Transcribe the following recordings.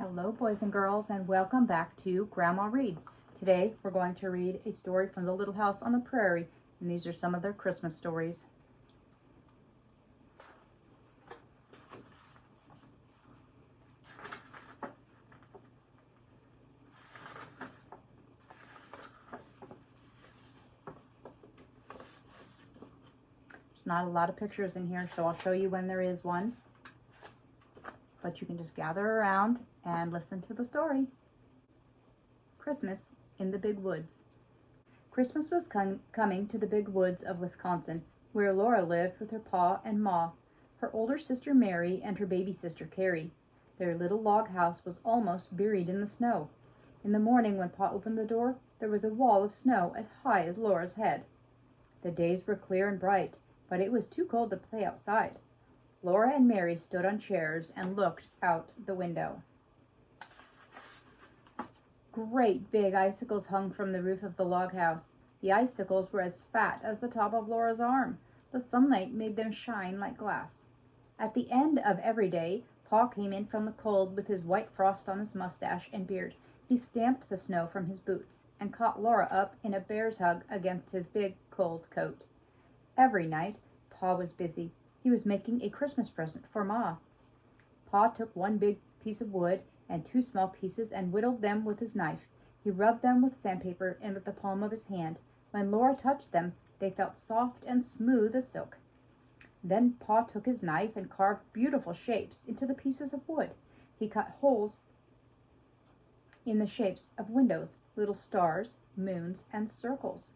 Hello, boys and girls, and welcome back to Grandma Reads. Today, we're going to read a story from The Little House on the Prairie, and these are some of their Christmas stories. There's not a lot of pictures in here, so I'll show you when there is one. But you can just gather around and listen to the story. Christmas in the Big Woods. Christmas was coming to the big woods of Wisconsin, where Laura lived with her pa and ma, her older sister Mary, and her baby sister Carrie. Their little log house was almost buried in the snow. In the morning, when Pa opened the door, there was a wall of snow as high as Laura's head. The days were clear and bright, but it was too cold to play outside. Laura and Mary stood on chairs and looked out the window. Great big icicles hung from the roof of the log house. The icicles were as fat as the top of Laura's arm. The sunlight made them shine like glass. At the end of every day, Pa came in from the cold with his white frost on his mustache and beard. He stamped the snow from his boots and caught Laura up in a bear's hug against his big cold coat. Every night, Pa was busy. He was making a Christmas present for Ma. Pa took one big piece of wood and two small pieces and whittled them with his knife. He rubbed them with sandpaper and with the palm of his hand. When Laura touched them, they felt soft and smooth as silk. Then Pa took his knife and carved beautiful shapes into the pieces of wood. He cut holes in the shapes of windows, little stars, moons, and circles.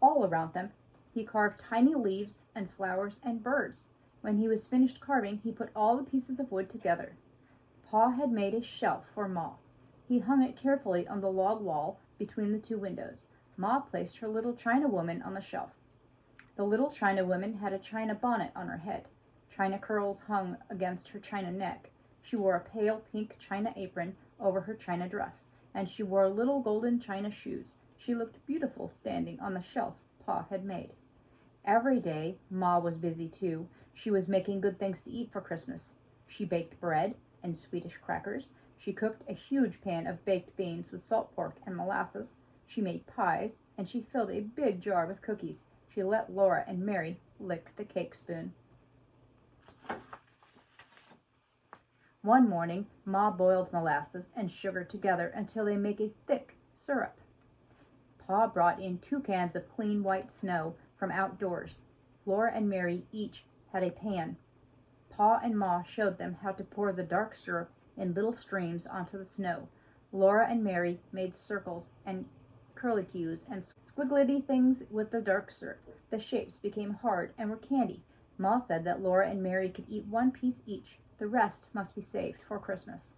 All around them, he carved tiny leaves and flowers and birds. When he was finished carving, he put all the pieces of wood together. Pa had made a shelf for Ma. He hung it carefully on the log wall between the two windows. Ma placed her little china woman on the shelf. The little china woman had a china bonnet on her head. China curls hung against her china neck. She wore a pale pink china apron over her china dress, and she wore little golden china shoes. She looked beautiful standing on the shelf Pa had made. Every day, Ma was busy too. She was making good things to eat for Christmas. She baked bread and Swedish crackers. She cooked a huge pan of baked beans with salt pork and molasses. She made pies, and she filled a big jar with cookies. She let Laura and Mary lick the cake spoon. One morning, Ma boiled molasses and sugar together until they make a thick syrup. Pa brought in 2 cans of clean white snow from outdoors. Laura and Mary each had a pan. Pa and Ma showed them how to pour the dark syrup in little streams onto the snow. Laura and Mary made circles and curlicues and squiggly things with the dark syrup. The shapes became hard and were candy. Ma said that Laura and Mary could eat 1 piece each. The rest must be saved for Christmas.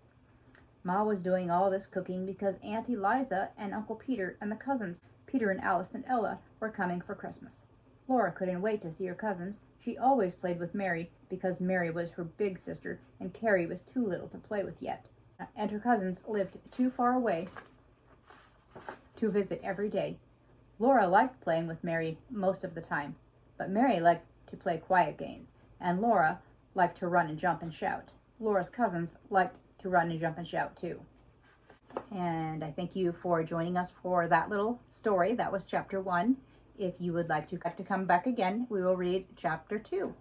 Ma was doing all this cooking because Aunt Eliza and Uncle Peter and the cousins, Peter and Alice and Ella, were coming for Christmas. Laura couldn't wait to see her cousins. She always played with Mary because Mary was her big sister and Carrie was too little to play with yet. And her cousins lived too far away to visit every day. Laura liked playing with Mary most of the time, but Mary liked to play quiet games, and Laura liked to run and jump and shout. Laura's cousins liked to run and jump and shout too. And I thank you for joining us for that little story. That was chapter 1. If you would like to come back again, we will read chapter 2.